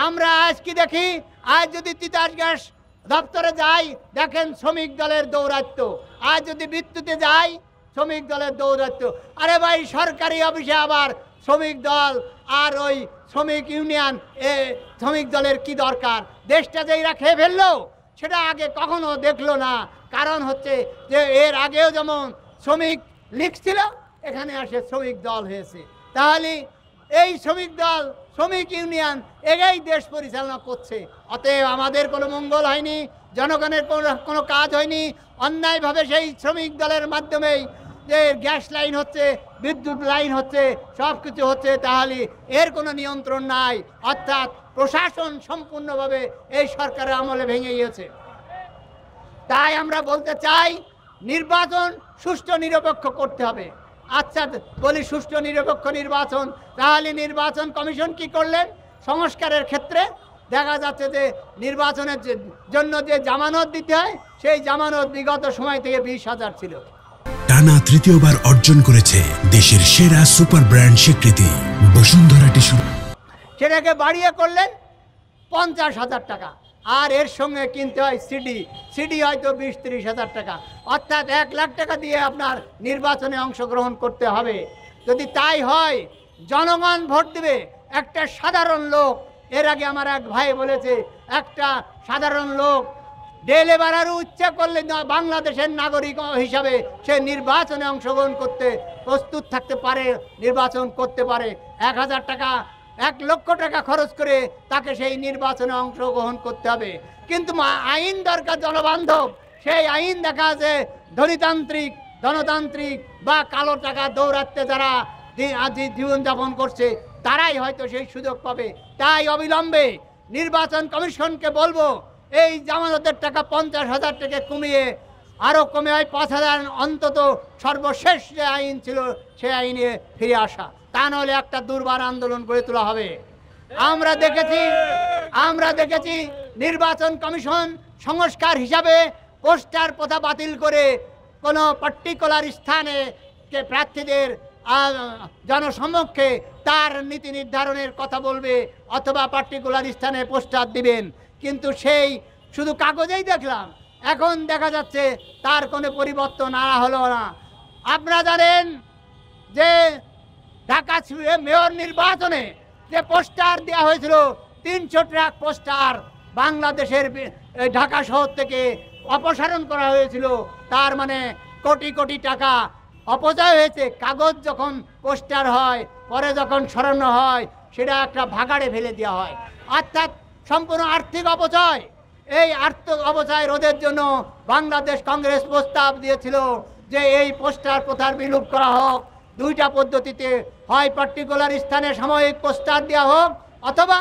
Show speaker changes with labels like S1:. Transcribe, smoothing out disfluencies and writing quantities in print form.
S1: আমরা আজ কি দেখি, আজ যদি তিতাস গ্যাস দপ্তরে যাই দেখেন শ্রমিক দলের দৌরাত্ম্য, আজ যদি বিদ্যুতে যাই শ্রমিক দলের দৌরাত্ম্য। আরে ভাই, সরকারি অফিসে আবার শ্রমিক দল আর ওই শ্রমিক ইউনিয়ন, শ্রমিক দলের কি দরকার? দেশটা যে এরা খেয়ে ফেললো সেটা আগে কখনো দেখলো না। কারণ হচ্ছে যে এর আগেও যেমন শ্রমিক লীগ ছিল, এখানে আসে শ্রমিক দল হয়েছে। তাহলে এই শ্রমিক দল, শ্রমিক ইউনিয়ন এরাই দেশ পরিচালনা করছে। অতএব আমাদের কোনো মঙ্গল হয়নি, জনগণের কোনো কাজ হয়নি। অন্যায়ভাবে সেই শ্রমিক দলের মাধ্যমেই যে গ্যাস লাইন হচ্ছে, বিদ্যুৎ লাইন হচ্ছে, সব কিছু হচ্ছে। তাহলে এর কোনো নিয়ন্ত্রণ নাই, অর্থাৎ প্রশাসন সম্পূর্ণভাবে এই সরকারের আমলে ভেঙে গিয়েছে। তাই আমরা বলতে চাই, নির্বাচন সুষ্ঠু নিরপেক্ষ করতে হবে। আচ্ছা বলি, সুষ্ঠু নিরপেক্ষ নির্বাচন, তাহলে নির্বাচন কমিশন কি করলেন? সংস্কারের ক্ষেত্রে দেখা যাচ্ছে যে নির্বাচনের জন্য যে জামানত দিতে হয়, সেই জামানত বিগত সময় থেকে 20,000 ছিল।
S2: টানা তৃতীয়বার অর্জন করেছে দেশের সেরা সুপার ব্র্যান্ড স্বীকৃতি বসুন্ধরা টিস্যু।
S1: সেটাকে বাড়িয়ে করলেন 50,000 টাকা, আর এর সঙ্গে কিনতে হয় সিডি হয়তো 20-30,000 টাকা, অর্থাৎ 1 লাখ টাকা দিয়ে আপনার নির্বাচনে অংশগ্রহণ করতে হবে। যদি তাই হয়, জনগণ ভোট দেবে। একটা সাধারণ লোক, এর আগে আমার এক ভাই বলেছে, একটা সাধারণ লোক ডে লেবারেরও ইচ্ছা করলে বাংলাদেশের নাগরিক হিসাবে সে নির্বাচনে অংশগ্রহণ করতে প্রস্তুত থাকতে পারে, নির্বাচন করতে পারে। 1,000 টাকা, 1 লক্ষ টাকা খরচ করে তাকে সেই নির্বাচনে অংশগ্রহণ করতে হবে। কিন্তু আইন দরকার জনবান্ধব। সেই আইন দেখা যে ধনীতান্ত্রিক, গণতান্ত্রিক বা কালো টাকা দৌড়াতে যারা জীবনযাপন করছে, তারাই হয়তো সেই সুযোগ পাবে। তাই অবিলম্বে নির্বাচন কমিশনকে বলবো, এই জামানতের টাকা 50,000 টাকা কমিয়ে আরও কমে হয় 5,000, অন্তত সর্বশেষ যে আইন ছিল সে আইনে ফিরে আসা। তা নাহলে একটা দুর্বার আন্দোলন গড়ে তোলা হবে। আমরা দেখেছি নির্বাচন কমিশন সংস্কার হিসাবে পোস্টার প্রথা বাতিল করে কোনো পার্টিকুলার স্থানে প্রার্থীদের জনসমক্ষে তার নীতি নির্ধারণের কথা বলবে, অথবা পার্টিকুলার স্থানে পোস্টার দিবেন। কিন্তু সেই শুধু কাগজেই দেখলাম, এখন দেখা যাচ্ছে তার কোনো পরিবর্তন আনা হলো না। আপনারা জানেন যে ঢাকা মেয়র নির্বাচনে যে পোস্টার দেওয়া হয়েছিল, 300 ট্রাক পোস্টার বাংলাদেশের ঢাকা শহর থেকে অপসারণ করা হয়েছিল। তার মানে কোটি কোটি টাকা অপচয় হয়েছে। কাগজ যখন পোস্টার হয়, পরে যখন সরানো হয়, সেটা একটা ভাগাড়ে ফেলে দেওয়া হয়, অর্থাৎ সম্পূর্ণ আর্থিক অপচয়। এই আর্থিক অপচয় রোধের জন্য বাংলাদেশ কংগ্রেস প্রস্তাব দিয়েছিল যে এই পোস্টার প্রথার বিলুপ করা হোক। 2টা পদ্ধতিতে, হয় পার্টিকুলার স্থানে সাময়িক পোস্টার দেওয়া হোক, অথবা